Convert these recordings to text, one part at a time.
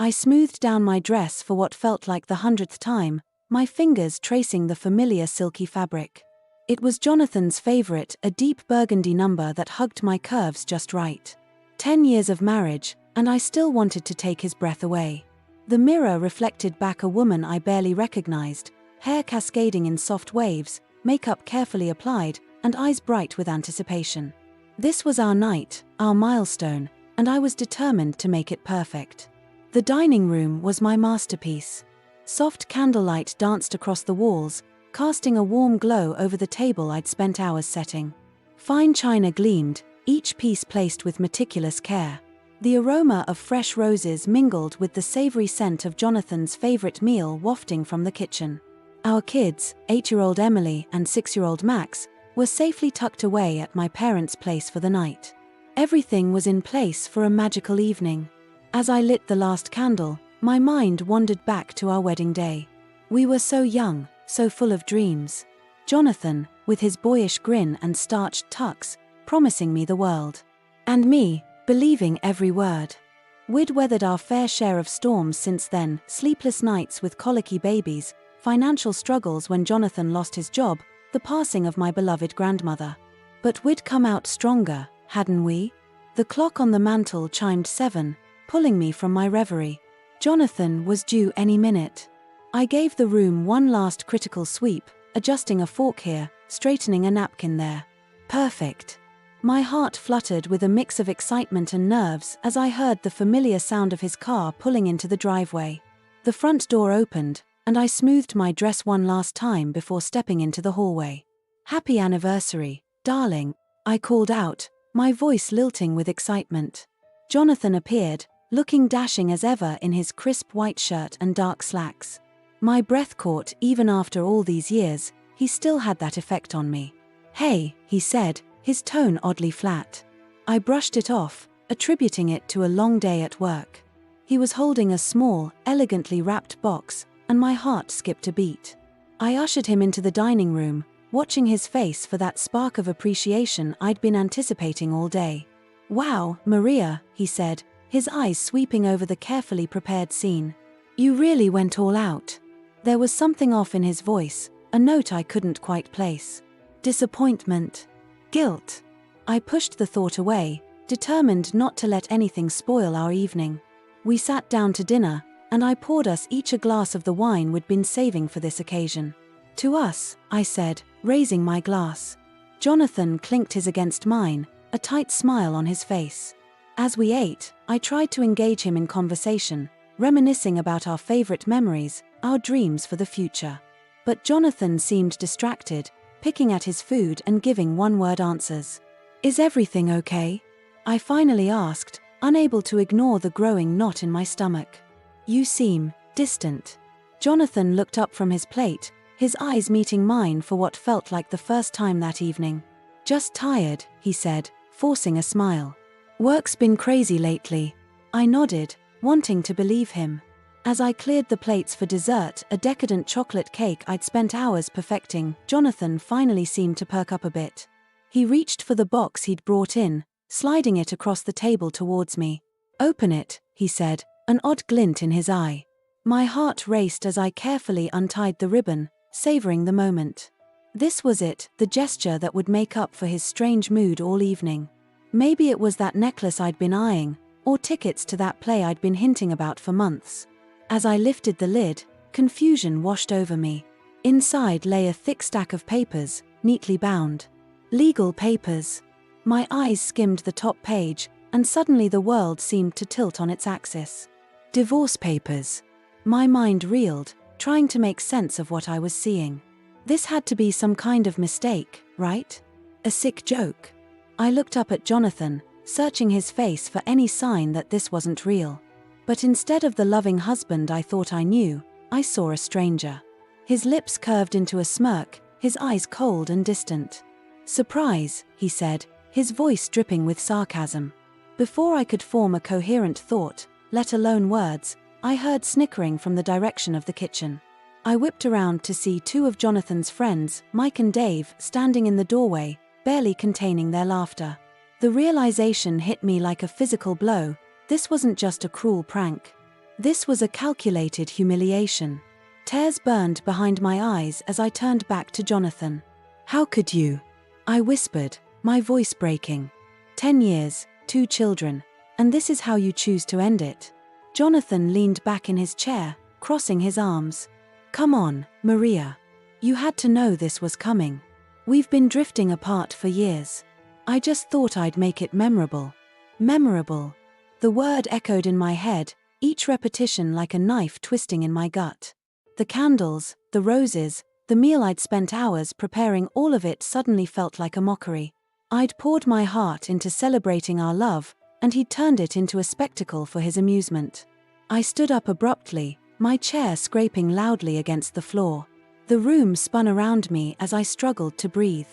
I smoothed down my dress for what felt like the 100th time, my fingers tracing the familiar silky fabric. It was Jonathan's favorite, a deep burgundy number that hugged my curves just right. 10 years of marriage, and I still wanted to take his breath away. The mirror reflected back a woman I barely recognized, hair cascading in soft waves, makeup carefully applied, and eyes bright with anticipation. This was our night, our milestone, and I was determined to make it perfect. The dining room was my masterpiece. Soft candlelight danced across the walls, casting a warm glow over the table I'd spent hours setting. Fine china gleamed, each piece placed with meticulous care. The aroma of fresh roses mingled with the savory scent of Jonathan's favorite meal wafting from the kitchen. Our kids, 8-year-old Emily and 6-year-old Max, were safely tucked away at my parents' place for the night. Everything was in place for a magical evening. As I lit the last candle, my mind wandered back to our wedding day. We were so young, so full of dreams. Jonathan, with his boyish grin and starched tux, promising me the world. And me, believing every word. We'd weathered our fair share of storms since then, sleepless nights with colicky babies, financial struggles when Jonathan lost his job, the passing of my beloved grandmother. But we'd come out stronger, hadn't we? The clock on the mantel chimed 7, pulling me from my reverie. Jonathan was due any minute. I gave the room one last critical sweep, adjusting a fork here, straightening a napkin there. Perfect. My heart fluttered with a mix of excitement and nerves as I heard the familiar sound of his car pulling into the driveway. The front door opened, and I smoothed my dress one last time before stepping into the hallway. "Happy anniversary, darling," I called out, my voice lilting with excitement. Jonathan appeared, looking dashing as ever in his crisp white shirt and dark slacks. My breath caught even after all these years, he still had that effect on me. "Hey," he said, his tone oddly flat. I brushed it off, attributing it to a long day at work. He was holding a small, elegantly wrapped box, and my heart skipped a beat. I ushered him into the dining room, watching his face for that spark of appreciation I'd been anticipating all day. "Wow, Maria," he said, his eyes sweeping over the carefully prepared scene. "You really went all out." There was something off in his voice, a note I couldn't quite place. Disappointment. Guilt. I pushed the thought away, determined not to let anything spoil our evening. We sat down to dinner, and I poured us each a glass of the wine we'd been saving for this occasion. "To us," I said, raising my glass. Jonathan clinked his against mine, a tight smile on his face. As we ate, I tried to engage him in conversation, reminiscing about our favorite memories, our dreams for the future. But Jonathan seemed distracted, picking at his food and giving one-word answers. "Is everything okay?" I finally asked, unable to ignore the growing knot in my stomach. "You seem distant." Jonathan looked up from his plate, his eyes meeting mine for what felt like the first time that evening. "Just tired," he said, forcing a smile. "Work's been crazy lately." I nodded, wanting to believe him. As I cleared the plates for dessert, a decadent chocolate cake I'd spent hours perfecting, Jonathan finally seemed to perk up a bit. He reached for the box he'd brought in, sliding it across the table towards me. "Open it," he said, an odd glint in his eye. My heart raced as I carefully untied the ribbon, savoring the moment. This was it, the gesture that would make up for his strange mood all evening. Maybe it was that necklace I'd been eyeing, or tickets to that play I'd been hinting about for months. As I lifted the lid, confusion washed over me. Inside lay a thick stack of papers, neatly bound. Legal papers. My eyes skimmed the top page, and suddenly the world seemed to tilt on its axis. Divorce papers. My mind reeled, trying to make sense of what I was seeing. This had to be some kind of mistake, right? A sick joke. I looked up at Jonathan, searching his face for any sign that this wasn't real. But instead of the loving husband I thought I knew, I saw a stranger. His lips curved into a smirk, his eyes cold and distant. "Surprise," he said, his voice dripping with sarcasm. Before I could form a coherent thought, let alone words, I heard snickering from the direction of the kitchen. I whipped around to see two of Jonathan's friends, Mike and Dave, standing in the doorway, barely containing their laughter. The realization hit me like a physical blow. This wasn't just a cruel prank. This was a calculated humiliation. Tears burned behind my eyes as I turned back to Jonathan. "How could you?" I whispered, my voice breaking. 10 years, 2 children, and this is how you choose to end it? Jonathan leaned back in his chair, crossing his arms. "Come on, Maria. You had to know this was coming. We've been drifting apart for years. I just thought I'd make it memorable." Memorable. The word echoed in my head, each repetition like a knife twisting in my gut. The candles, the roses, the meal I'd spent hours preparing, all of it suddenly felt like a mockery. I'd poured my heart into celebrating our love, and he'd turned it into a spectacle for his amusement. I stood up abruptly, my chair scraping loudly against the floor. The room spun around me as I struggled to breathe.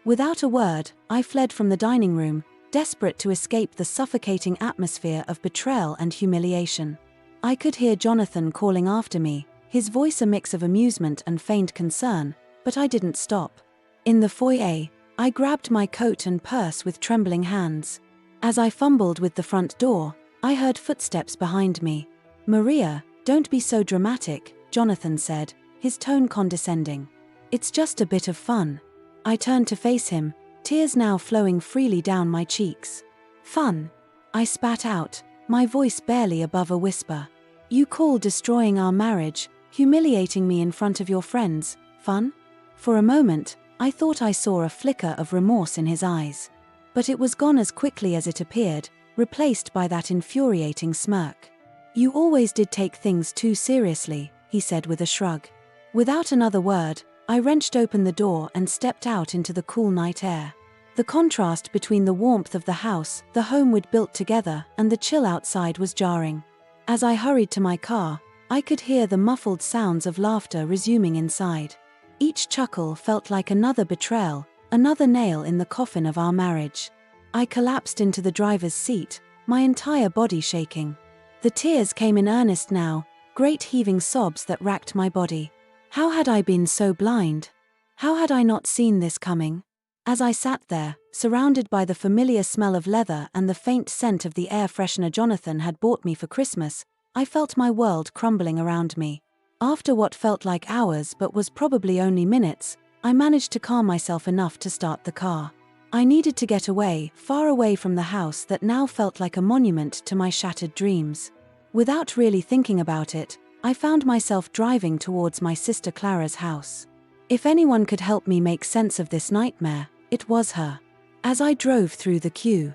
Without a word, I fled from the dining room, desperate to escape the suffocating atmosphere of betrayal and humiliation. I could hear Jonathan calling after me, his voice a mix of amusement and feigned concern, but I didn't stop. In the foyer, I grabbed my coat and purse with trembling hands. As I fumbled with the front door, I heard footsteps behind me. "Maria, don't be so dramatic," Jonathan said, his tone condescending. "It's just a bit of fun." I turned to face him, tears now flowing freely down my cheeks. "Fun?" I spat out, my voice barely above a whisper. "You call destroying our marriage, humiliating me in front of your friends, fun?" For a moment, I thought I saw a flicker of remorse in his eyes. But it was gone as quickly as it appeared, replaced by that infuriating smirk. "You always did take things too seriously," he said with a shrug. Without another word, I wrenched open the door and stepped out into the cool night air. The contrast between the warmth of the house, the home we'd built together, and the chill outside was jarring. As I hurried to my car, I could hear the muffled sounds of laughter resuming inside. Each chuckle felt like another betrayal, another nail in the coffin of our marriage. I collapsed into the driver's seat, my entire body shaking. The tears came in earnest now, great heaving sobs that racked my body. How had I been so blind? How had I not seen this coming? As I sat there, surrounded by the familiar smell of leather and the faint scent of the air freshener Jonathan had bought me for Christmas, I felt my world crumbling around me. After what felt like hours but was probably only minutes, I managed to calm myself enough to start the car. I needed to get away, far away from the house that now felt like a monument to my shattered dreams. Without really thinking about it, I found myself driving towards my sister Clara's house. If anyone could help me make sense of this nightmare, it was her. As I drove through the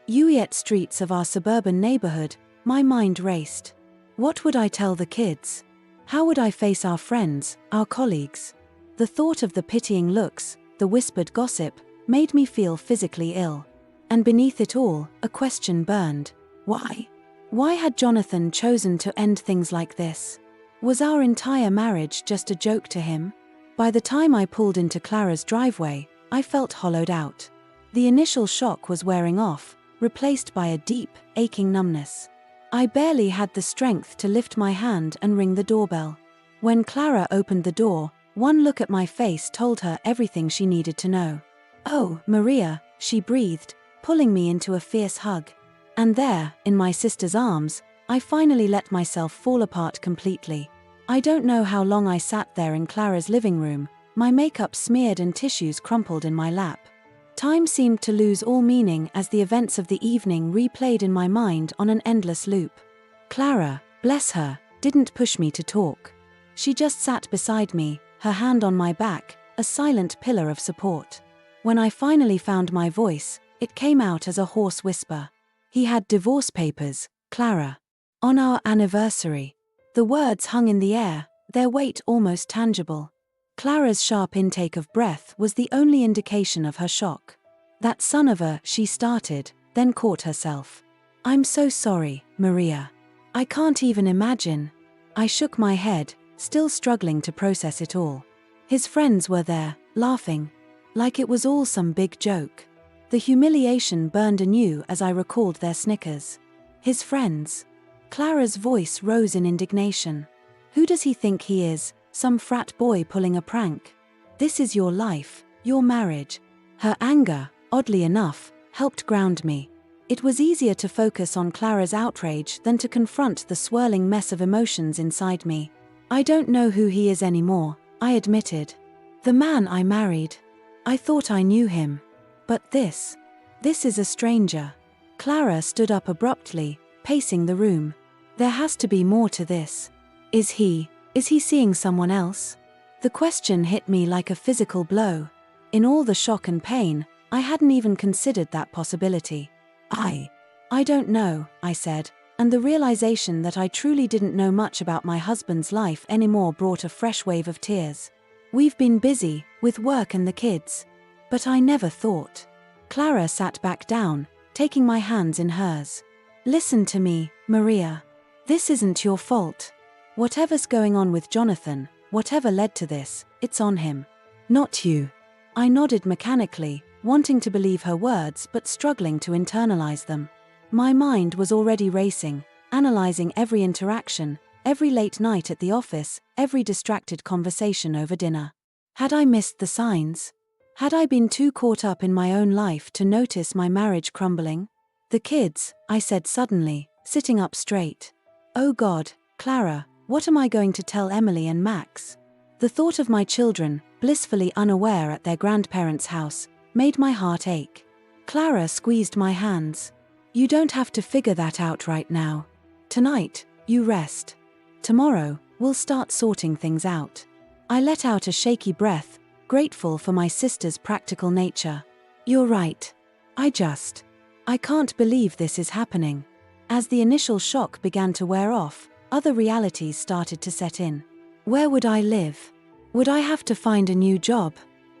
quiet streets of our suburban neighborhood, my mind raced. What would I tell the kids? How would I face our friends, our colleagues? The thought of the pitying looks, the whispered gossip, made me feel physically ill. And beneath it all, a question burned. Why? Why had Jonathan chosen to end things like this? Was our entire marriage just a joke to him? By the time I pulled into Clara's driveway, I felt hollowed out. The initial shock was wearing off, replaced by a deep, aching numbness. I barely had the strength to lift my hand and ring the doorbell. When Clara opened the door, one look at my face told her everything she needed to know. "Oh, Maria," she breathed, pulling me into a fierce hug. And there, in my sister's arms, I finally let myself fall apart completely. I don't know how long I sat there in Clara's living room, my makeup smeared and tissues crumpled in my lap. Time seemed to lose all meaning as the events of the evening replayed in my mind on an endless loop. Clara, bless her, didn't push me to talk. She just sat beside me, her hand on my back, a silent pillar of support. When I finally found my voice, it came out as a hoarse whisper. "He had divorce papers, Clara. On our anniversary." The words hung in the air, their weight almost tangible. Clara's sharp intake of breath was the only indication of her shock. "That son of a," she started, then caught herself. "I'm so sorry, Maria. I can't even imagine." I shook my head, still struggling to process it all. His friends were there, laughing. Like it was all some big joke. The humiliation burned anew as I recalled their snickers. His friends. Clara's voice rose in indignation. "Who does he think he is? Some frat boy pulling a prank? This is your life, your marriage." Her anger, oddly enough, helped ground me. It was easier to focus on Clara's outrage than to confront the swirling mess of emotions inside me. I don't know who he is anymore, I admitted. The man I married. I thought I knew him. But this is a stranger. Clara stood up abruptly, pacing the room. There has to be more to this. Is he seeing someone else? The question hit me like a physical blow. In all the shock and pain, I hadn't even considered that possibility. I don't know, I said, and the realization that I truly didn't know much about my husband's life anymore brought a fresh wave of tears. We've been busy, with work and the kids. But I never thought. Clara sat back down, taking my hands in hers. Listen to me, Maria. This isn't your fault. Whatever's going on with Jonathan, whatever led to this, it's on him. Not you. I nodded mechanically, wanting to believe her words but struggling to internalize them. My mind was already racing, analyzing every interaction, every late night at the office, every distracted conversation over dinner. Had I missed the signs? Had I been too caught up in my own life to notice my marriage crumbling? The kids, I said suddenly, sitting up straight. Oh God, Clara, what am I going to tell Emily and Max? The thought of my children, blissfully unaware at their grandparents' house, made my heart ache. Clara squeezed my hands. You don't have to figure that out right now. Tonight, you rest. Tomorrow, we'll start sorting things out. I let out a shaky breath, grateful for my sister's practical nature. You're right. I can't believe this is happening. As the initial shock began to wear off, other realities started to set in. Where would I live? Would I have to find a new job?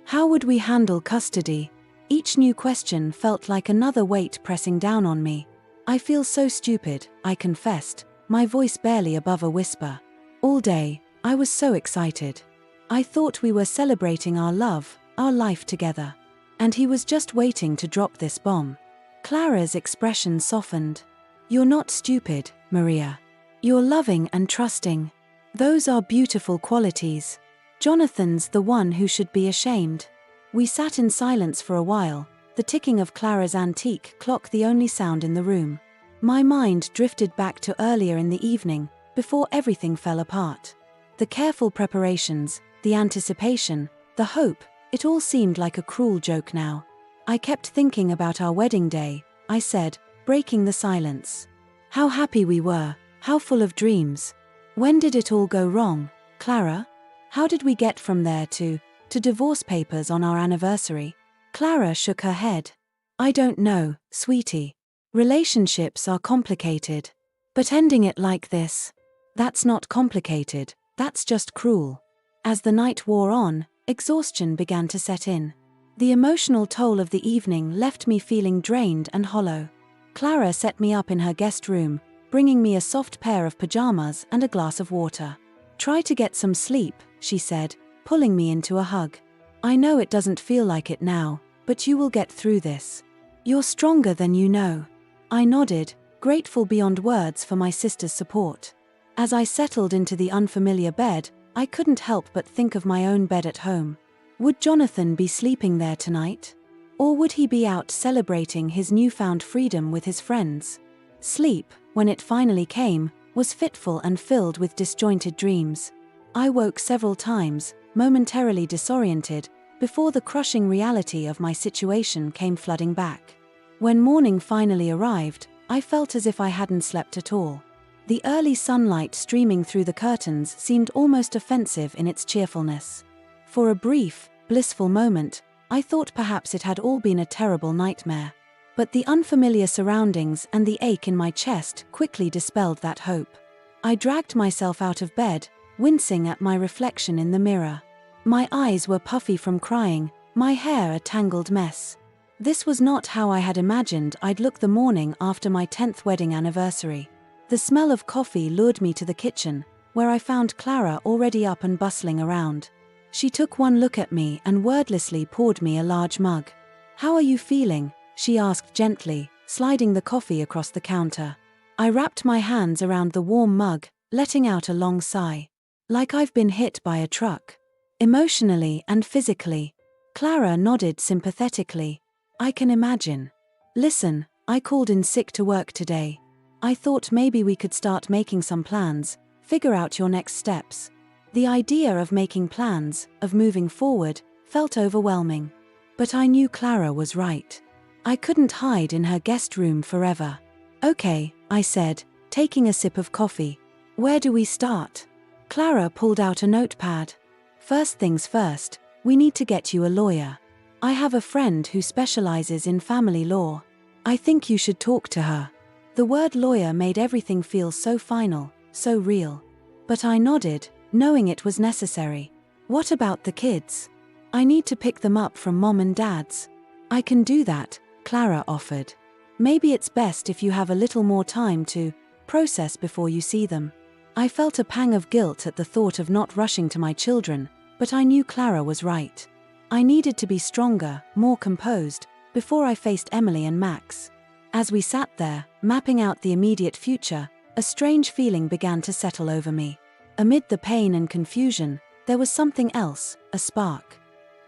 How would we handle custody? Each new question felt like another weight pressing down on me. I feel so stupid, I confessed, my voice barely above a whisper. All day, I was so excited. I thought we were celebrating our love, our life together. And he was just waiting to drop this bomb. Clara's expression softened. You're not stupid, Maria. You're loving and trusting. Those are beautiful qualities. Jonathan's the one who should be ashamed. We sat in silence for a while, the ticking of Clara's antique clock the only sound in the room. My mind drifted back to earlier in the evening, before everything fell apart. The careful preparations, the anticipation, the hope, it all seemed like a cruel joke now. I kept thinking about our wedding day, I said, breaking the silence. How happy we were, how full of dreams. When did it all go wrong, Clara? How did we get from there to divorce papers on our anniversary? Clara shook her head. I don't know, sweetie. Relationships are complicated. But ending it like this, that's not complicated, that's just cruel. As the night wore on, exhaustion began to set in. The emotional toll of the evening left me feeling drained and hollow. Clara set me up in her guest room, bringing me a soft pair of pajamas and a glass of water. Try to get some sleep, she said, pulling me into a hug. I know it doesn't feel like it now, but you will get through this. You're stronger than you know. I nodded, grateful beyond words for my sister's support. As I settled into the unfamiliar bed, I couldn't help but think of my own bed at home. Would Jonathan be sleeping there tonight? Or would he be out celebrating his newfound freedom with his friends? Sleep, when it finally came, was fitful and filled with disjointed dreams. I woke several times, momentarily disoriented, before the crushing reality of my situation came flooding back. When morning finally arrived, I felt as if I hadn't slept at all. The early sunlight streaming through the curtains seemed almost offensive in its cheerfulness. For a brief, blissful moment, I thought perhaps it had all been a terrible nightmare. But the unfamiliar surroundings and the ache in my chest quickly dispelled that hope. I dragged myself out of bed, wincing at my reflection in the mirror. My eyes were puffy from crying, my hair a tangled mess. This was not how I had imagined I'd look the morning after my 10th wedding anniversary. The smell of coffee lured me to the kitchen, where I found Clara already up and bustling around. She took one look at me and wordlessly poured me a large mug. "How are you feeling?" she asked gently, sliding the coffee across the counter. I wrapped my hands around the warm mug, letting out a long sigh. Like I've been hit by a truck. Emotionally and physically. Clara nodded sympathetically. I can imagine. Listen, I called in sick to work today. I thought maybe we could start making some plans, figure out your next steps. The idea of making plans, of moving forward, felt overwhelming. But I knew Clara was right. I couldn't hide in her guest room forever. Okay, I said, taking a sip of coffee. Where do we start? Clara pulled out a notepad. First things first, we need to get you a lawyer. I have a friend who specializes in family law. I think you should talk to her. The word lawyer made everything feel so final, so real. But I nodded, knowing it was necessary. What about the kids? I need to pick them up from mom and dad's. I can do that, Clara offered. Maybe it's best if you have a little more time to process before you see them. I felt a pang of guilt at the thought of not rushing to my children, but I knew Clara was right. I needed to be stronger, more composed, before I faced Emily and Max. As we sat there, mapping out the immediate future, a strange feeling began to settle over me. Amid the pain and confusion, there was something else, a spark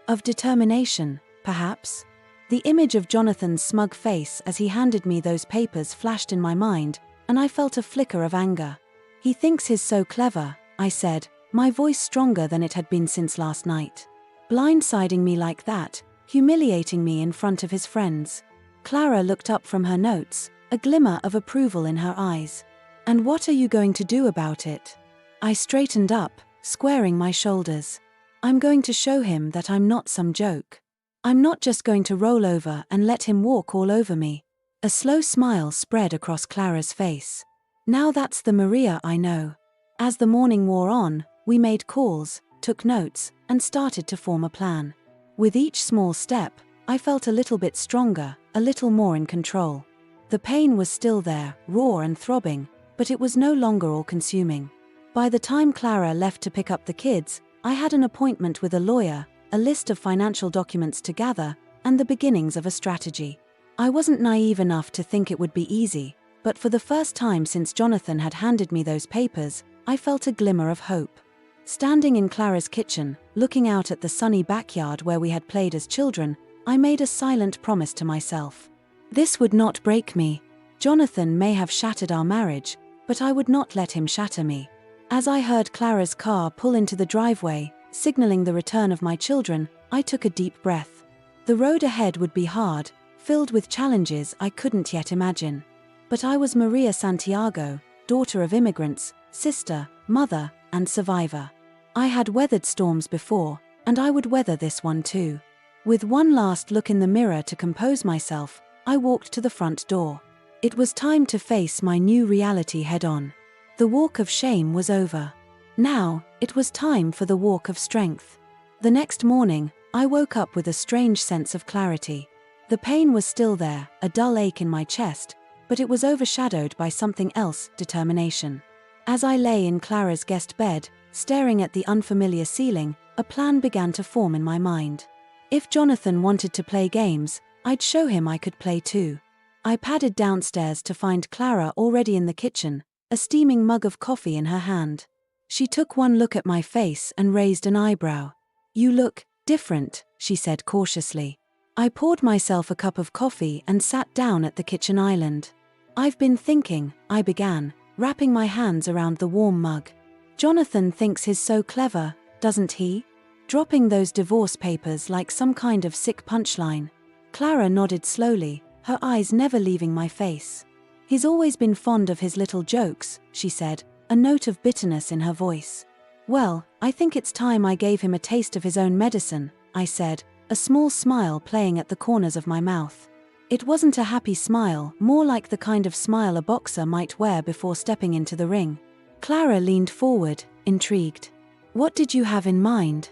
of determination, perhaps. The image of Jonathan's smug face as he handed me those papers flashed in my mind, and I felt a flicker of anger. He thinks he's so clever, I said, my voice stronger than it had been since last night. Blindsiding me like that, humiliating me in front of his friends. Clara looked up from her notes, a glimmer of approval in her eyes. And what are you going to do about it? I straightened up, squaring my shoulders. I'm going to show him that I'm not some joke. I'm not just going to roll over and let him walk all over me. A slow smile spread across Clara's face. Now that's the Maria I know. As the morning wore on, we made calls, took notes, and started to form a plan. With each small step, I felt a little bit stronger, a little more in control. The pain was still there, raw and throbbing, but it was no longer all-consuming. By the time Clara left to pick up the kids, I had an appointment with a lawyer, a list of financial documents to gather, and the beginnings of a strategy. I wasn't naive enough to think it would be easy, but for the first time since Jonathan had handed me those papers, I felt a glimmer of hope. Standing in Clara's kitchen, looking out at the sunny backyard where we had played as children, I made a silent promise to myself. This would not break me. Jonathan may have shattered our marriage, but I would not let him shatter me. As I heard Clara's car pull into the driveway, signaling the return of my children, I took a deep breath. The road ahead would be hard, filled with challenges I couldn't yet imagine. But I was Maria Santiago, daughter of immigrants, sister, mother, and survivor. I had weathered storms before, and I would weather this one too. With one last look in the mirror to compose myself, I walked to the front door. It was time to face my new reality head-on. The walk of shame was over. Now, it was time for the walk of strength. The next morning, I woke up with a strange sense of clarity. The pain was still there, a dull ache in my chest, but it was overshadowed by something else, determination. As I lay in Clara's guest bed, staring at the unfamiliar ceiling, a plan began to form in my mind. If Jonathan wanted to play games, I'd show him I could play too. I padded downstairs to find Clara already in the kitchen, a steaming mug of coffee in her hand. She took one look at my face and raised an eyebrow. "You look different," she said cautiously. I poured myself a cup of coffee and sat down at the kitchen island. "I've been thinking," I began, wrapping my hands around the warm mug. "Jonathan thinks he's so clever, doesn't he? Dropping those divorce papers like some kind of sick punchline." Clara nodded slowly, her eyes never leaving my face. "He's always been fond of his little jokes," she said, a note of bitterness in her voice. "Well, I think it's time I gave him a taste of his own medicine," I said, a small smile playing at the corners of my mouth. It wasn't a happy smile, more like the kind of smile a boxer might wear before stepping into the ring. Clara leaned forward, intrigued. "What did you have in mind?"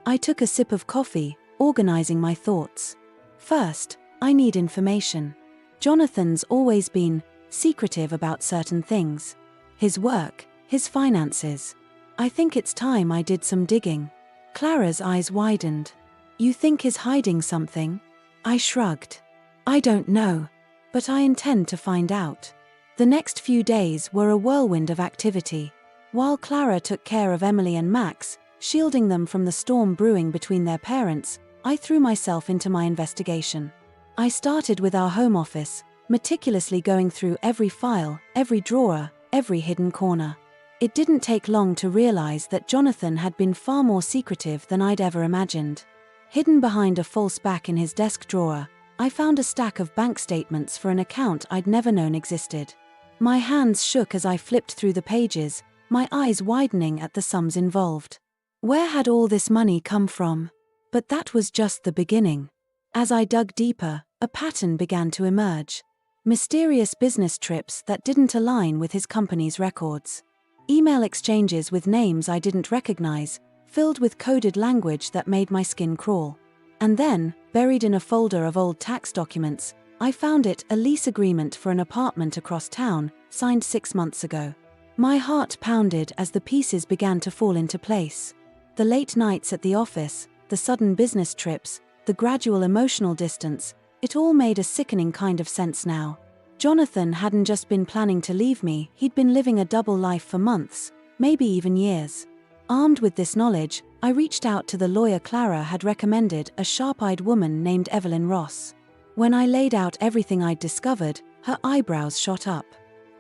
I took a sip of coffee, organizing my thoughts. "First, I need information. Jonathan's always been secretive about certain things. His work, his finances. I think it's time I did some digging." Clara's eyes widened. "You think he's hiding something?" I shrugged. "I don't know. But I intend to find out." The next few days were a whirlwind of activity. While Clara took care of Emily and Max, shielding them from the storm brewing between their parents, I threw myself into my investigation. I started with our home office, meticulously going through every file, every drawer, every hidden corner. It didn't take long to realize that Jonathan had been far more secretive than I'd ever imagined. Hidden behind a false back in his desk drawer, I found a stack of bank statements for an account I'd never known existed. My hands shook as I flipped through the pages, my eyes widening at the sums involved. Where had all this money come from? But that was just the beginning. As I dug deeper, a pattern began to emerge. Mysterious business trips that didn't align with his company's records. Email exchanges with names I didn't recognize, filled with coded language that made my skin crawl. And then, buried in a folder of old tax documents, I found a lease agreement for an apartment across town, signed 6 months ago. My heart pounded as the pieces began to fall into place. The late nights at the office, the sudden business trips, the gradual emotional distance, it all made a sickening kind of sense now. Jonathan hadn't just been planning to leave me, he'd been living a double life for months, maybe even years. Armed with this knowledge, I reached out to the lawyer Clara had recommended, a sharp-eyed woman named Evelyn Ross. When I laid out everything I'd discovered, her eyebrows shot up.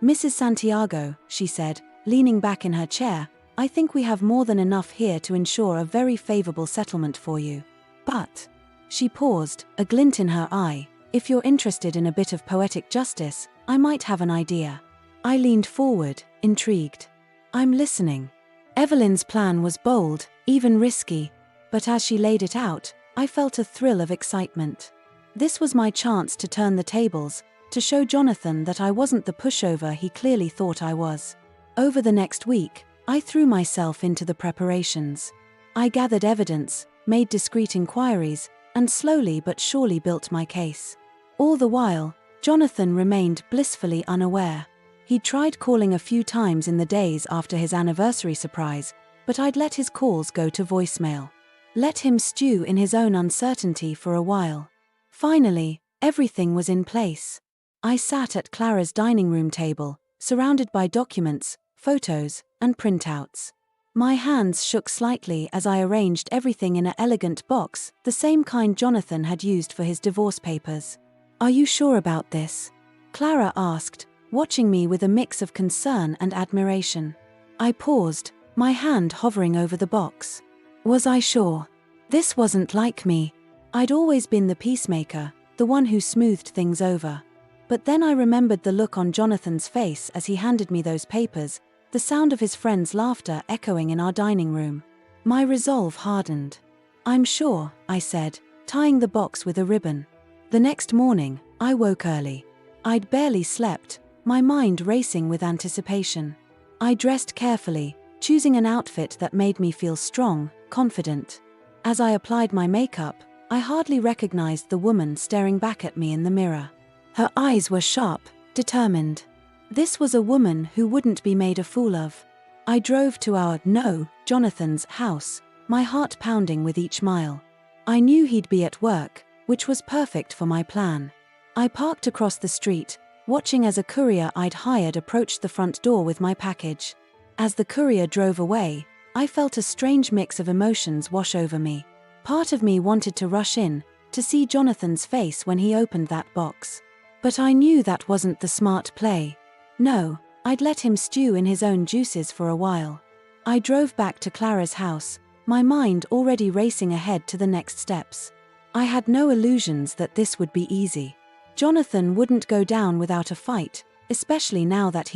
"Mrs. Santiago," she said, leaning back in her chair, "I think we have more than enough here to ensure a very favorable settlement for you. But," she paused, a glint in her eye, "if you're interested in a bit of poetic justice, I might have an idea." I leaned forward, intrigued. "I'm listening." Evelyn's plan was bold, even risky, but as she laid it out, I felt a thrill of excitement. This was my chance to turn the tables, to show Jonathan that I wasn't the pushover he clearly thought I was. Over the next week, I threw myself into the preparations. I gathered evidence, made discreet inquiries, and slowly but surely built my case. All the while, Jonathan remained blissfully unaware. He'd tried calling a few times in the days after his anniversary surprise, but I'd let his calls go to voicemail. Let him stew in his own uncertainty for a while. Finally, everything was in place. I sat at Clara's dining room table, surrounded by documents, photos, and printouts. My hands shook slightly as I arranged everything in an elegant box, the same kind Jonathan had used for his divorce papers. "Are you sure about this?" Clara asked, watching me with a mix of concern and admiration. I paused, my hand hovering over the box. Was I sure? This wasn't like me. I'd always been the peacemaker, the one who smoothed things over. But then I remembered the look on Jonathan's face as he handed me those papers, the sound of his friends' laughter echoing in our dining room. My resolve hardened. "I'm sure," I said, tying the box with a ribbon. The next morning, I woke early. I'd barely slept, my mind racing with anticipation. I dressed carefully, choosing an outfit that made me feel strong, confident. As I applied my makeup, I hardly recognized the woman staring back at me in the mirror. Her eyes were sharp, determined. This was a woman who wouldn't be made a fool of. I drove to Jonathan's house, my heart pounding with each mile. I knew he'd be at work, which was perfect for my plan. I parked across the street, watching as a courier I'd hired approached the front door with my package. As the courier drove away, I felt a strange mix of emotions wash over me. Part of me wanted to rush in, to see Jonathan's face when he opened that box. But I knew that wasn't the smart play. No, I'd let him stew in his own juices for a while. I drove back to Clara's house, my mind already racing ahead to the next steps. I had no illusions that this would be easy. Jonathan wouldn't go down without a fight, especially now that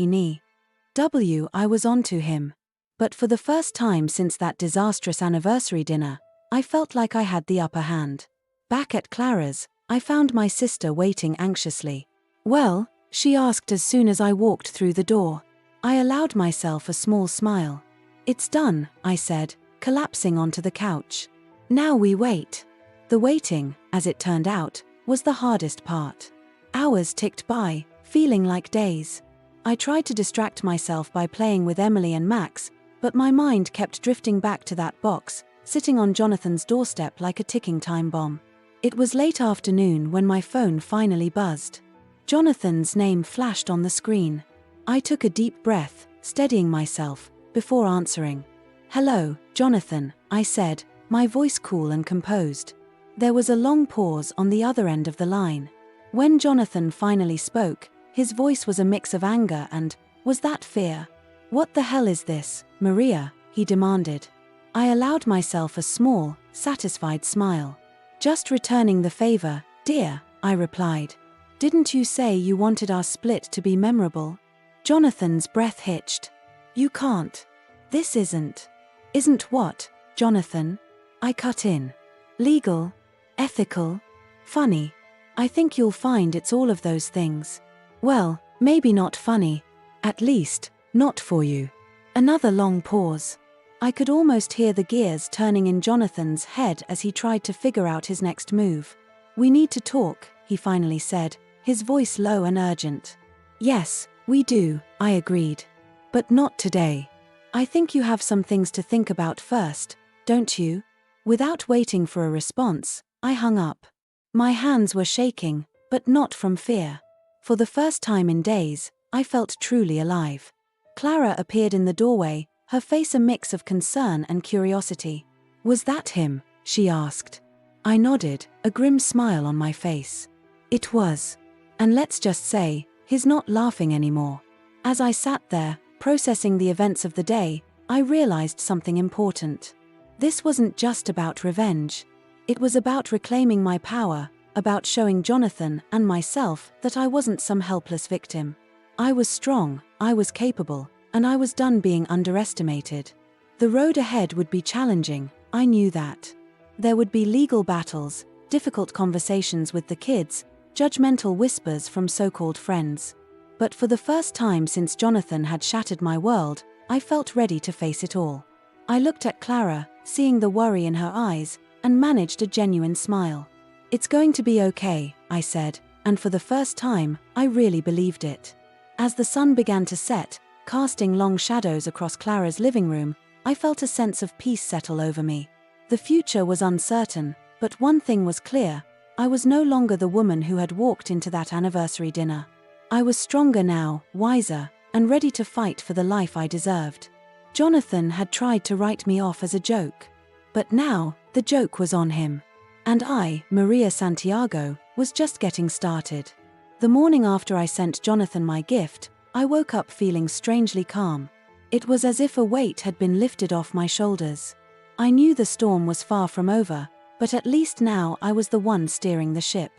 I was onto him. But for the first time since that disastrous anniversary dinner, I felt like I had the upper hand. Back at Clara's, I found my sister waiting anxiously. "Well?" she asked as soon as I walked through the door. I allowed myself a small smile. "It's done," I said, collapsing onto the couch. "Now we wait." The waiting, as it turned out, was the hardest part. Hours ticked by, feeling like days. I tried to distract myself by playing with Emily and Max, but my mind kept drifting back to that box, sitting on Jonathan's doorstep like a ticking time bomb. It was late afternoon when my phone finally buzzed. Jonathan's name flashed on the screen. I took a deep breath, steadying myself, before answering. "Hello, Jonathan," I said, my voice cool and composed. There was a long pause on the other end of the line. When Jonathan finally spoke, his voice was a mix of anger and, was that fear? "What the hell is this, Maria?" he demanded. I allowed myself a small, satisfied smile. "Just returning the favor, dear," I replied. "Didn't you say you wanted our split to be memorable?" Jonathan's breath hitched. "You can't. This isn't." "Isn't what, Jonathan?" I cut in. "Legal? Ethical? Funny? I think you'll find it's all of those things." "Well, maybe not funny. At least, not for you." Another long pause. I could almost hear the gears turning in Jonathan's head as he tried to figure out his next move. "We need to talk," he finally said, his voice low and urgent. "Yes, we do," I agreed. "But not today. I think you have some things to think about first, don't you?" Without waiting for a response, I hung up. My hands were shaking, but not from fear. For the first time in days, I felt truly alive. Clara appeared in the doorway, her face a mix of concern and curiosity. "Was that him?" she asked. I nodded, a grim smile on my face. It was. And let's just say, he's not laughing anymore. As I sat there, processing the events of the day, I realized something important. This wasn't just about revenge. It was about reclaiming my power, about showing Jonathan and myself that I wasn't some helpless victim. I was strong, I was capable, and I was done being underestimated. The road ahead would be challenging, I knew that. There would be legal battles, difficult conversations with the kids, judgmental whispers from so-called friends. But for the first time since Jonathan had shattered my world, I felt ready to face it all. I looked at Clara, seeing the worry in her eyes, and managed a genuine smile. "It's going to be okay," I said, and for the first time, I really believed it. As the sun began to set, casting long shadows across Clara's living room, I felt a sense of peace settle over me. The future was uncertain, but one thing was clear: I was no longer the woman who had walked into that anniversary dinner. I was stronger now, wiser, and ready to fight for the life I deserved. Jonathan had tried to write me off as a joke. But now, the joke was on him. And I, Maria Santiago, was just getting started. The morning after I sent Jonathan my gift, I woke up feeling strangely calm. It was as if a weight had been lifted off my shoulders. I knew the storm was far from over, but at least now I was the one steering the ship.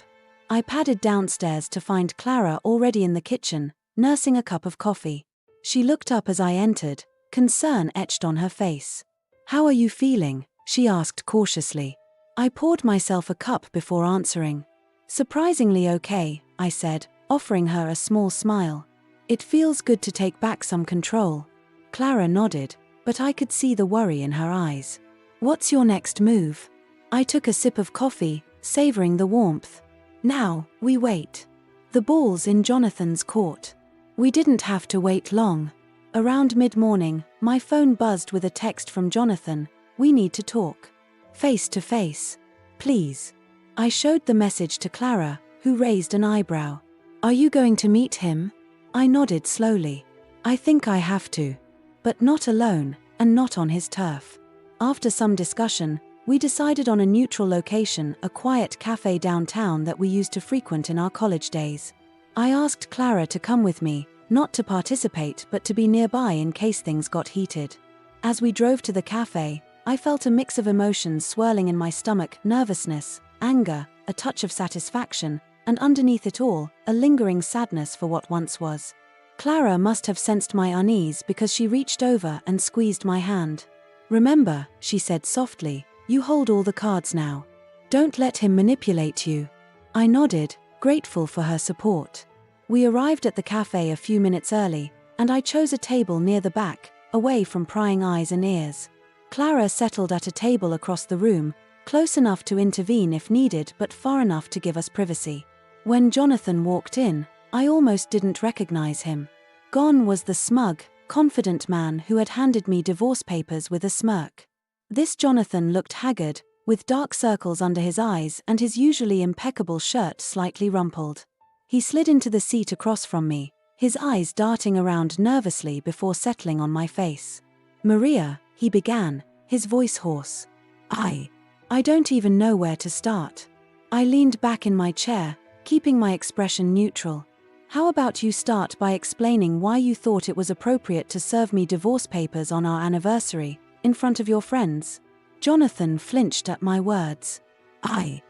I padded downstairs to find Clara already in the kitchen, nursing a cup of coffee. She looked up as I entered, concern etched on her face. "How are you feeling?" she asked cautiously. I poured myself a cup before answering. "Surprisingly okay," I said, offering her a small smile. "It feels good to take back some control." Clara nodded, but I could see the worry in her eyes. "What's your next move?" I took a sip of coffee, savoring the warmth. "Now, we wait. The ball's in Jonathan's court." We didn't have to wait long. Around mid-morning, my phone buzzed with a text from Jonathan: "We need to talk. Face to face. Please." I showed the message to Clara, who raised an eyebrow. "Are you going to meet him?" I nodded slowly. "I think I have to. But not alone, and not on his turf." After some discussion, we decided on a neutral location, a quiet cafe downtown that we used to frequent in our college days. I asked Clara to come with me, not to participate but to be nearby in case things got heated. As we drove to the cafe, I felt a mix of emotions swirling in my stomach: nervousness, anger, a touch of satisfaction, and underneath it all, a lingering sadness for what once was. Clara must have sensed my unease because she reached over and squeezed my hand. "Remember," she said softly, "you hold all the cards now. Don't let him manipulate you." I nodded, grateful for her support. We arrived at the cafe a few minutes early, and I chose a table near the back, away from prying eyes and ears. Clara settled at a table across the room, close enough to intervene if needed but far enough to give us privacy. When Jonathan walked in, I almost didn't recognize him. Gone was the smug, confident man who had handed me divorce papers with a smirk. This Jonathan looked haggard, with dark circles under his eyes and his usually impeccable shirt slightly rumpled. He slid into the seat across from me, his eyes darting around nervously before settling on my face. "Maria," he began, his voice hoarse. I don't even know where to start." I leaned back in my chair, keeping my expression neutral. How about you start by explaining why you thought it was appropriate to serve me divorce papers on our anniversary, in front of your friends? Jonathan flinched at my words. I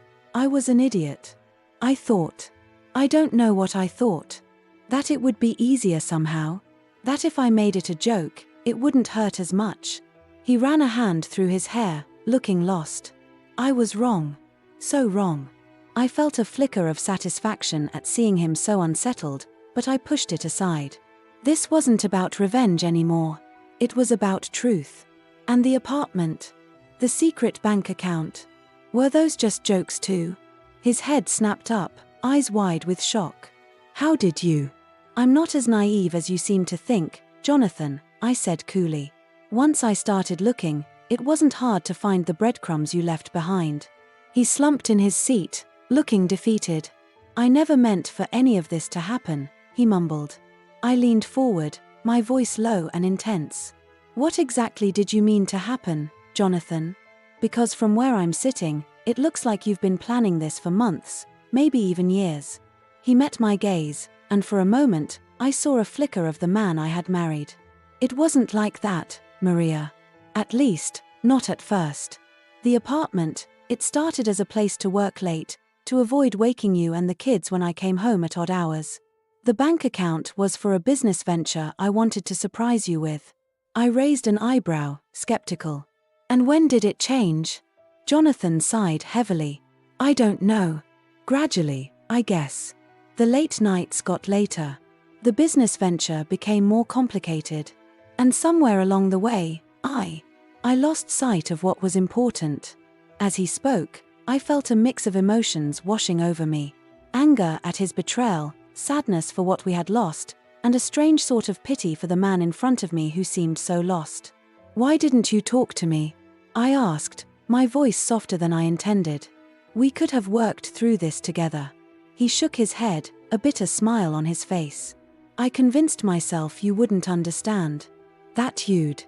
was an idiot. I thought. I don't know what I thought. That it would be easier somehow. That if I made it a joke, it wouldn't hurt as much. He ran a hand through his hair, looking lost. I was wrong. So wrong. I felt a flicker of satisfaction at seeing him so unsettled, but I pushed it aside. This wasn't about revenge anymore. It was about truth. And the apartment. The secret bank account. Were those just jokes too? His head snapped up, eyes wide with shock. How did you? I'm not as naive as you seem to think, Jonathan, I said coolly. Once I started looking, it wasn't hard to find the breadcrumbs you left behind. He slumped in his seat, looking defeated. I never meant for any of this to happen, he mumbled. I leaned forward, my voice low and intense. What exactly did you mean to happen, Jonathan? Because from where I'm sitting, it looks like you've been planning this for months, maybe even years. He met my gaze, and for a moment, I saw a flicker of the man I had married. It wasn't like that, Maria. At least, not at first. The apartment, it started as a place to work late, to avoid waking you and the kids when I came home at odd hours. The bank account was for a business venture I wanted to surprise you with. I raised an eyebrow, skeptical. And when did it change? Jonathan sighed heavily. I don't know. Gradually, I guess. The late nights got later. The business venture became more complicated. And somewhere along the way, I lost sight of what was important. As he spoke, I felt a mix of emotions washing over me. Anger at his betrayal, sadness for what we had lost, and a strange sort of pity for the man in front of me who seemed so lost. Why didn't you talk to me? I asked, my voice softer than I intended. We could have worked through this together. He shook his head, a bitter smile on his face. I convinced myself you wouldn't understand. That you'd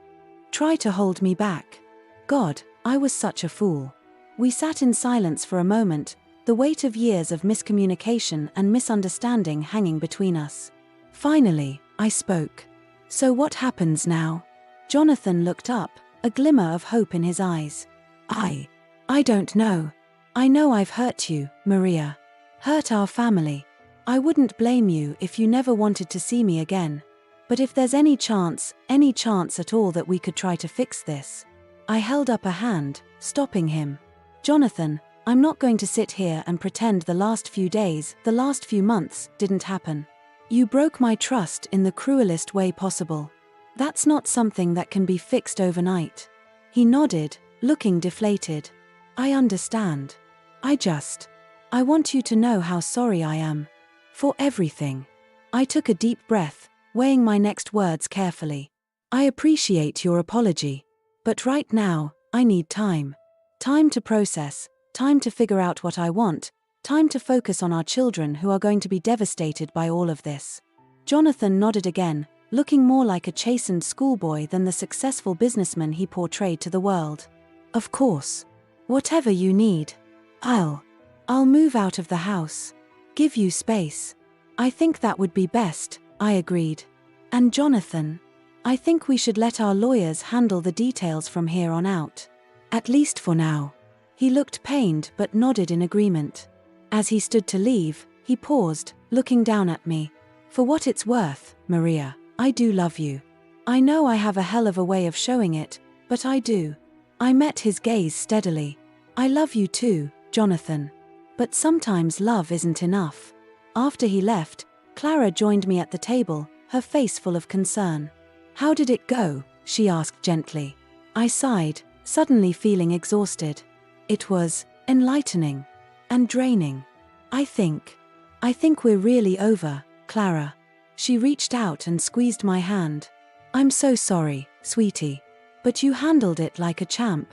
try to hold me back. God, I was such a fool. We sat in silence for a moment, the weight of years of miscommunication and misunderstanding hanging between us. Finally, I spoke. So what happens now? Jonathan looked up, a glimmer of hope in his eyes. I don't know. I know I've hurt you, Maria. Hurt our family. I wouldn't blame you if you never wanted to see me again. But if there's any chance at all that we could try to fix this. I held up a hand, stopping him. Jonathan, I'm not going to sit here and pretend the last few days, the last few months, didn't happen. You broke my trust in the cruelest way possible. That's not something that can be fixed overnight. He nodded, looking deflated. I understand. I want you to know how sorry I am. For everything. I took a deep breath, weighing my next words carefully. I appreciate your apology. But right now, I need time. Time to process, time to figure out what I want, time to focus on our children who are going to be devastated by all of this. Jonathan nodded again, looking more like a chastened schoolboy than the successful businessman he portrayed to the world. Of course. Whatever you need. I'll move out of the house. Give you space. I think that would be best, I agreed. And Jonathan, I think we should let our lawyers handle the details from here on out. At least for now. He looked pained but nodded in agreement. As he stood to leave, he paused, looking down at me. For what it's worth, Maria, I do love you. I know I have a hell of a way of showing it, but I do. I met his gaze steadily. I love you too, Jonathan. But sometimes love isn't enough. After he left, Clara joined me at the table, her face full of concern. How did it go? She asked gently. I sighed, suddenly feeling exhausted. It was enlightening and draining. I think we're really over, Clara. She reached out and squeezed my hand. I'm so sorry, sweetie. But you handled it like a champ.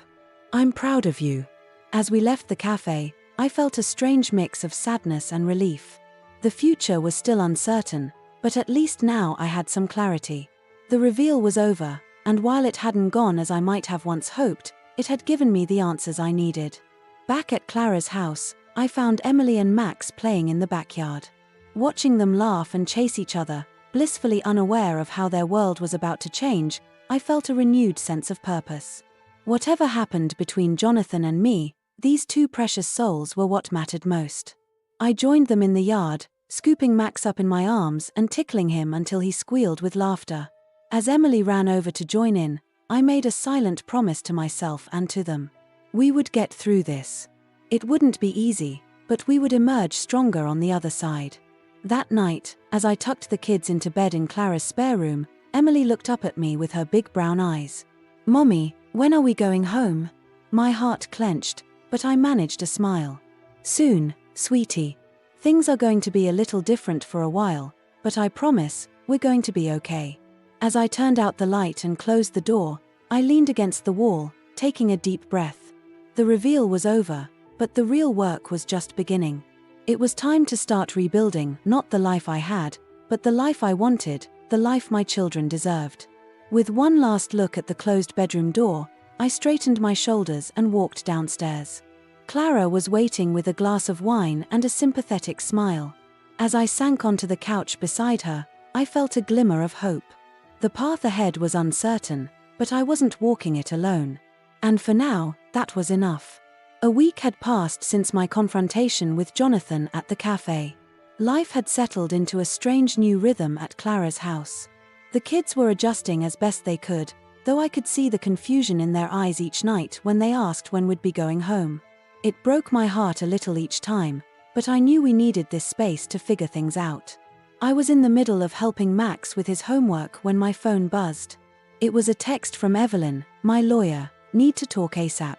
I'm proud of you. As we left the cafe, I felt a strange mix of sadness and relief. The future was still uncertain, but at least now I had some clarity. The reveal was over, and while it hadn't gone as I might have once hoped, it had given me the answers I needed. Back at Clara's house, I found Emily and Max playing in the backyard. Watching them laugh and chase each other, blissfully unaware of how their world was about to change, I felt a renewed sense of purpose. Whatever happened between Jonathan and me, these two precious souls were what mattered most. I joined them in the yard, scooping Max up in my arms and tickling him until he squealed with laughter. As Emily ran over to join in, I made a silent promise to myself and to them. We would get through this. It wouldn't be easy, but we would emerge stronger on the other side. That night, as I tucked the kids into bed in Clara's spare room, Emily looked up at me with her big brown eyes. "Mommy, when are we going home?" My heart clenched, but I managed a smile. "Soon, sweetie. Things are going to be a little different for a while, but I promise, we're going to be okay." As I turned out the light and closed the door, I leaned against the wall, taking a deep breath. The reveal was over, but the real work was just beginning. It was time to start rebuilding, not the life I had, but the life I wanted, the life my children deserved. With one last look at the closed bedroom door, I straightened my shoulders and walked downstairs. Clara was waiting with a glass of wine and a sympathetic smile. As I sank onto the couch beside her, I felt a glimmer of hope. The path ahead was uncertain, but I wasn't walking it alone. And for now, that was enough. A week had passed since my confrontation with Jonathan at the cafe. Life had settled into a strange new rhythm at Clara's house. The kids were adjusting as best they could, though I could see the confusion in their eyes each night when they asked when we'd be going home. It broke my heart a little each time, but I knew we needed this space to figure things out. I was in the middle of helping Max with his homework when my phone buzzed. It was a text from Evelyn, my lawyer. "Need to talk ASAP.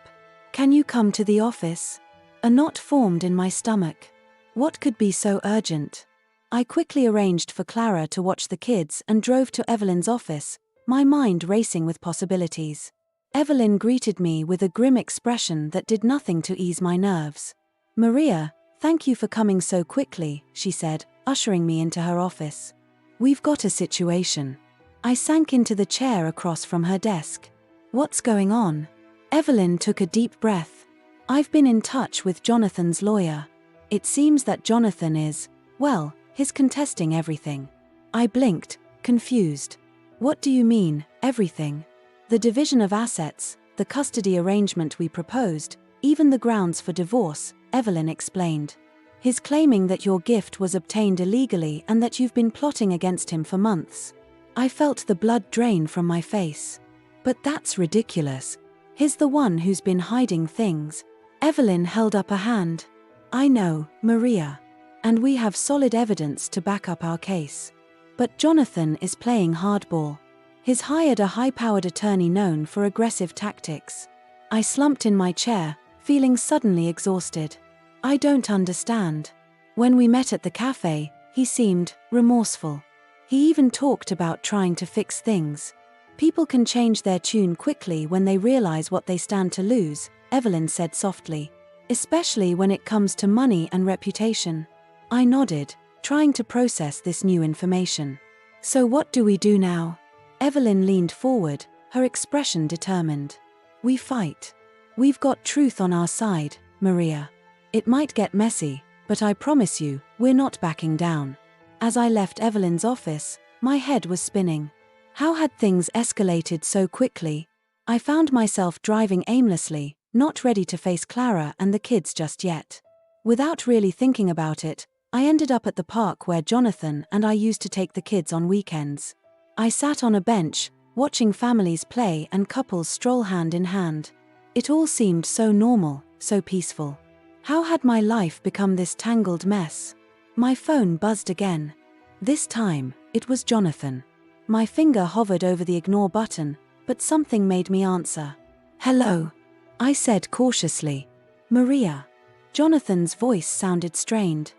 Can you come to the office?" A knot formed in my stomach. What could be so urgent? I quickly arranged for Clara to watch the kids and drove to Evelyn's office, my mind racing with possibilities. Evelyn greeted me with a grim expression that did nothing to ease my nerves. "Maria, thank you for coming so quickly," she said, ushering me into her office. "We've got a situation." I sank into the chair across from her desk. "What's going on?" Evelyn took a deep breath. "I've been in touch with Jonathan's lawyer. It seems that Jonathan is, well, he's contesting everything." I blinked, confused. "What do you mean, everything?" "The division of assets, the custody arrangement we proposed, even the grounds for divorce," Evelyn explained. "He's claiming that your gift was obtained illegally and that you've been plotting against him for months." I felt the blood drain from my face. "But that's ridiculous. He's the one who's been hiding things." Evelyn held up a hand. "I know, Maria. And we have solid evidence to back up our case. But Jonathan is playing hardball. He's hired a high-powered attorney known for aggressive tactics." I slumped in my chair, feeling suddenly exhausted. "I don't understand." When we met at the cafe, he seemed remorseful. He even talked about trying to fix things. "People can change their tune quickly when they realize what they stand to lose," Evelyn said softly. "Especially when it comes to money and reputation." I nodded, trying to process this new information. "So what do we do now?" Evelyn leaned forward, her expression determined. "We fight. We've got truth on our side, Maria. It might get messy, but I promise you, we're not backing down." As I left Evelyn's office, my head was spinning. How had things escalated so quickly? I found myself driving aimlessly, not ready to face Clara and the kids just yet. Without really thinking about it, I ended up at the park where Jonathan and I used to take the kids on weekends. I sat on a bench, watching families play and couples stroll hand in hand. It all seemed so normal, so peaceful. How had my life become this tangled mess? My phone buzzed again. This time, it was Jonathan. My finger hovered over the ignore button, but something made me answer. "Hello," I said cautiously. "Maria." Jonathan's voice sounded strained.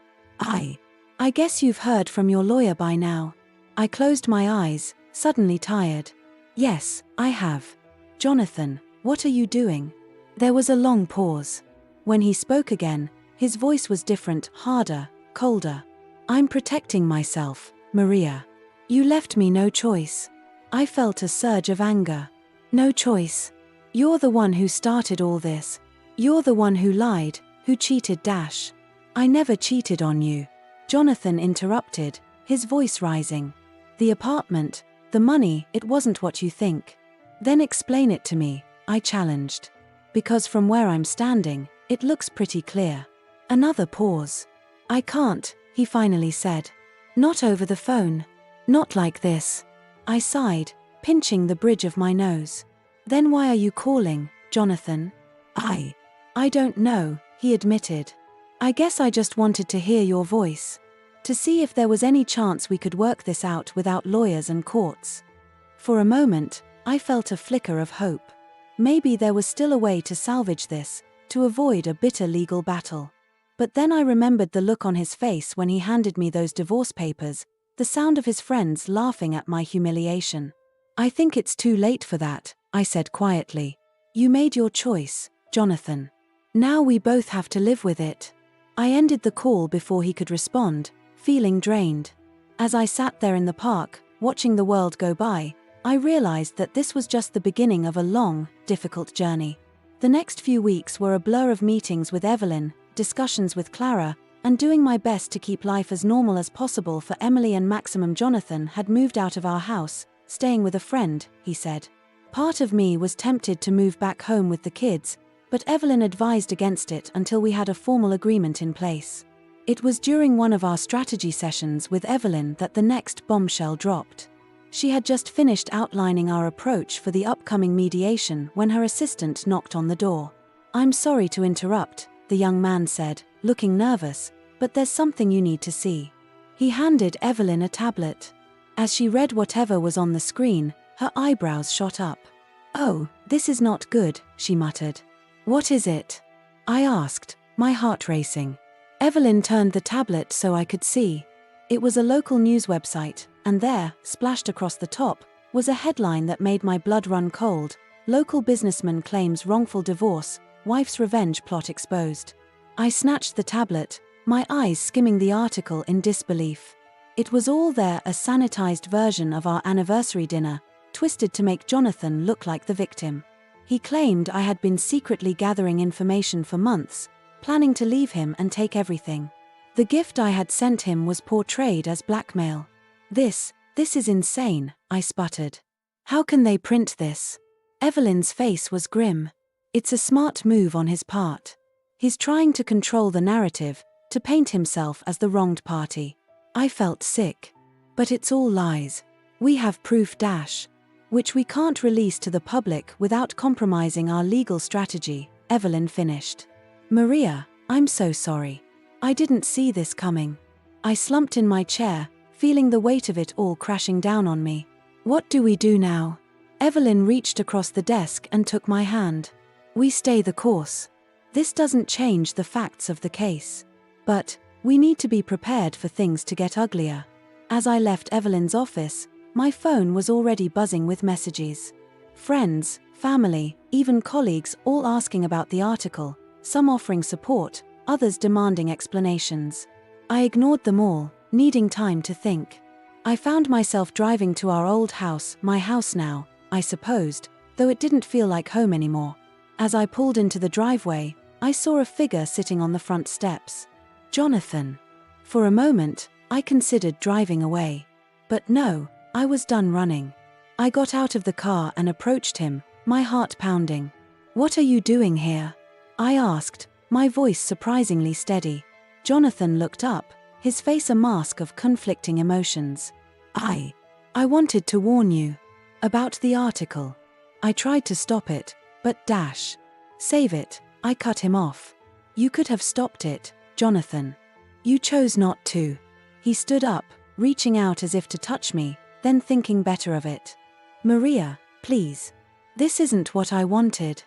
I guess you've heard from your lawyer by now." I closed my eyes, suddenly tired. "Yes, I have." "Jonathan, what are you doing?" There was a long pause. When he spoke again, his voice was different, harder, colder. "I'm protecting myself, Maria. You left me no choice." I felt a surge of anger. "No choice? You're the one who started all this. You're the one who lied, Who cheated? I never cheated on you. Jonathan interrupted, his voice rising. The apartment, the money, it wasn't what you think. Then explain it to me, I challenged. Because from where I'm standing, it looks pretty clear. Another pause. I can't, he finally said. Not over the phone. Not like this. I sighed, pinching the bridge of my nose. Then why are you calling, Jonathan? I don't know, he admitted. I guess I just wanted to hear your voice. To see if there was any chance we could work this out without lawyers and courts. For a moment, I felt a flicker of hope. Maybe there was still a way to salvage this, to avoid a bitter legal battle. But then I remembered the look on his face when he handed me those divorce papers, the sound of his friends laughing at my humiliation. I think it's too late for that, I said quietly. You made your choice, Jonathan. Now we both have to live with it. I ended the call before he could respond, feeling drained. As I sat there in the park, watching the world go by, I realized that this was just the beginning of a long, difficult journey. The next few weeks were a blur of meetings with Evelyn, discussions with Clara, and doing my best to keep life as normal as possible for Emily and Maximum. Jonathan had moved out of our house, staying with a friend, he said. Part of me was tempted to move back home with the kids, but Evelyn advised against it until we had a formal agreement in place. It was during one of our strategy sessions with Evelyn that the next bombshell dropped. She had just finished outlining our approach for the upcoming mediation when her assistant knocked on the door. I'm sorry to interrupt, the young man said, looking nervous, but there's something you need to see. He handed Evelyn a tablet. As she read whatever was on the screen, her eyebrows shot up. Oh, this is not good, she muttered. What is it? I asked, my heart racing. Evelyn turned the tablet so I could see. It was a local news website, and there, splashed across the top, was a headline that made my blood run cold. Local businessman claims wrongful divorce, wife's revenge plot exposed. I snatched the tablet, my eyes skimming the article in disbelief. It was all there, a sanitized version of our anniversary dinner, twisted to make Jonathan look like the victim. He claimed I had been secretly gathering information for months, planning to leave him and take everything. The gift I had sent him was portrayed as blackmail. This is insane, I sputtered. How can they print this? Evelyn's face was grim. It's a smart move on his part. He's trying to control the narrative, to paint himself as the wronged party. I felt sick. But it's all lies. We have proof which we can't release to the public without compromising our legal strategy, Evelyn finished. Maria, I'm so sorry. I didn't see this coming. I slumped in my chair, feeling the weight of it all crashing down on me. What do we do now? Evelyn reached across the desk and took my hand. We stay the course. This doesn't change the facts of the case. But we need to be prepared for things to get uglier. As I left Evelyn's office, my phone was already buzzing with messages. Friends, family, even colleagues all asking about the article, some offering support, others demanding explanations. I ignored them all, needing time to think. I found myself driving to our old house, my house now, I supposed, though it didn't feel like home anymore. As I pulled into the driveway, I saw a figure sitting on the front steps. Jonathan. For a moment, I considered driving away. But no, I was done running. I got out of the car and approached him, my heart pounding. What are you doing here? I asked, my voice surprisingly steady. Jonathan looked up, his face a mask of conflicting emotions. I wanted to warn you. About the article. I tried to stop it, but save it, I cut him off. You could have stopped it, Jonathan. You chose not to. He stood up, reaching out as if to touch me, then thinking better of it. Maria, please. This isn't what I wanted.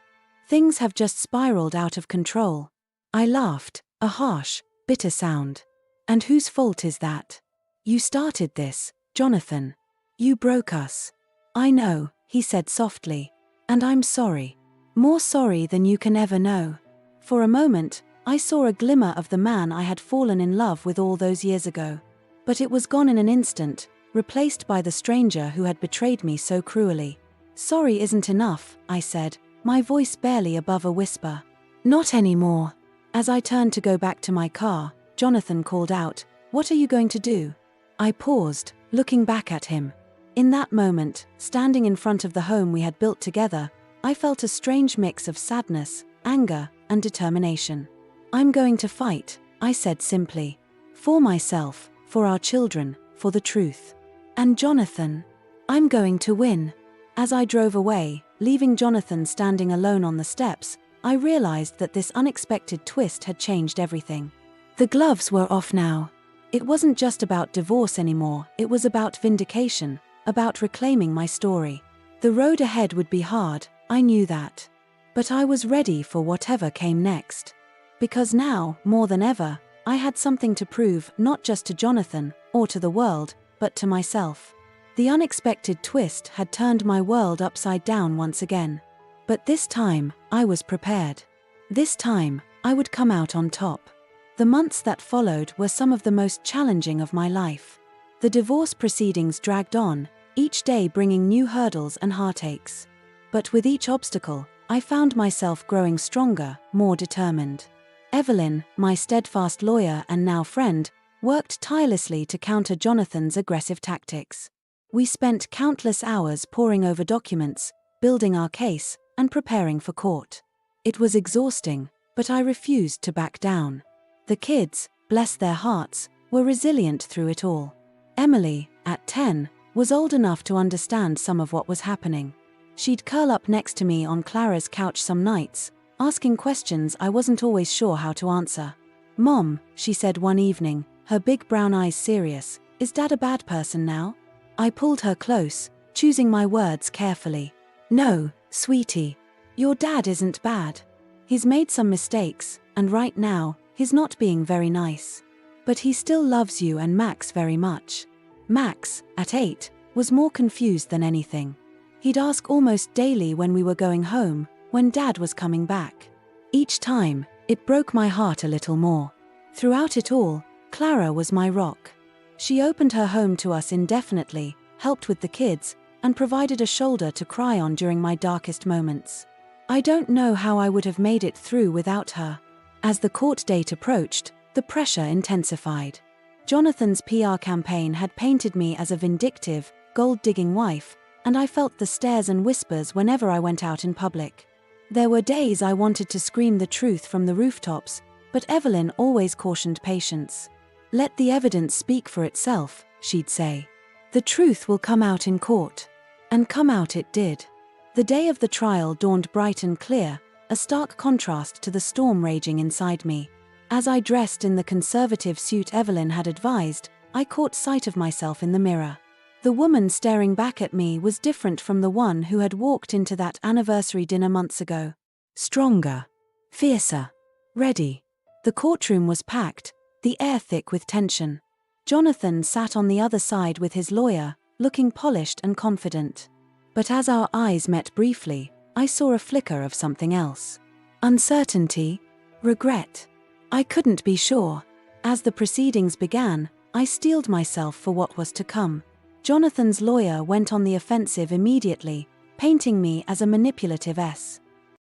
Things have just spiraled out of control. I laughed, a harsh, bitter sound. And whose fault is that? You started this, Jonathan. You broke us. I know, he said softly. And I'm sorry. More sorry than you can ever know. For a moment, I saw a glimmer of the man I had fallen in love with all those years ago. But it was gone in an instant, replaced by the stranger who had betrayed me so cruelly. Sorry isn't enough, I said, my voice barely above a whisper. Not anymore. As I turned to go back to my car, Jonathan called out, "What are you going to do?" I paused, looking back at him. In that moment, standing in front of the home we had built together, I felt a strange mix of sadness, anger, and determination. "I'm going to fight," I said simply. "For myself, for our children, for the truth. And Jonathan, I'm going to win." As I drove away, leaving Jonathan standing alone on the steps, I realized that this unexpected twist had changed everything. The gloves were off now. It wasn't just about divorce anymore, it was about vindication, about reclaiming my story. The road ahead would be hard, I knew that. But I was ready for whatever came next. Because now, more than ever, I had something to prove, not just to Jonathan, or to the world, but to myself. The unexpected twist had turned my world upside down once again. But this time, I was prepared. This time, I would come out on top. The months that followed were some of the most challenging of my life. The divorce proceedings dragged on, each day bringing new hurdles and heartaches. But with each obstacle, I found myself growing stronger, more determined. Evelyn, my steadfast lawyer and now friend, worked tirelessly to counter Jonathan's aggressive tactics. We spent countless hours poring over documents, building our case, and preparing for court. It was exhausting, but I refused to back down. The kids, bless their hearts, were resilient through it all. Emily, at 10, was old enough to understand some of what was happening. She'd curl up next to me on Clara's couch some nights, asking questions I wasn't always sure how to answer. "Mom," she said one evening, her big brown eyes serious, "is Dad a bad person now?" I pulled her close, choosing my words carefully. "No, sweetie. Your dad isn't bad. He's made some mistakes, and right now, he's not being very nice. But he still loves you and Max very much." Max, at 8, was more confused than anything. He'd ask almost daily when we were going home, when Dad was coming back. Each time, it broke my heart a little more. Throughout it all, Clara was my rock. She opened her home to us indefinitely, helped with the kids, and provided a shoulder to cry on during my darkest moments. I don't know how I would have made it through without her. As the court date approached, the pressure intensified. Jonathan's PR campaign had painted me as a vindictive, gold-digging wife, and I felt the stares and whispers whenever I went out in public. There were days I wanted to scream the truth from the rooftops, but Evelyn always cautioned patience. "Let the evidence speak for itself," she'd say. "The truth will come out in court." And come out it did. The day of the trial dawned bright and clear, a stark contrast to the storm raging inside me. As I dressed in the conservative suit Evelyn had advised, I caught sight of myself in the mirror. The woman staring back at me was different from the one who had walked into that anniversary dinner months ago. Stronger, fiercer, ready. The courtroom was packed, the air thick with tension. Jonathan sat on the other side with his lawyer, looking polished and confident. But as our eyes met briefly, I saw a flicker of something else. Uncertainty, regret. I couldn't be sure. As the proceedings began, I steeled myself for what was to come. Jonathan's lawyer went on the offensive immediately, painting me as a manipulative S.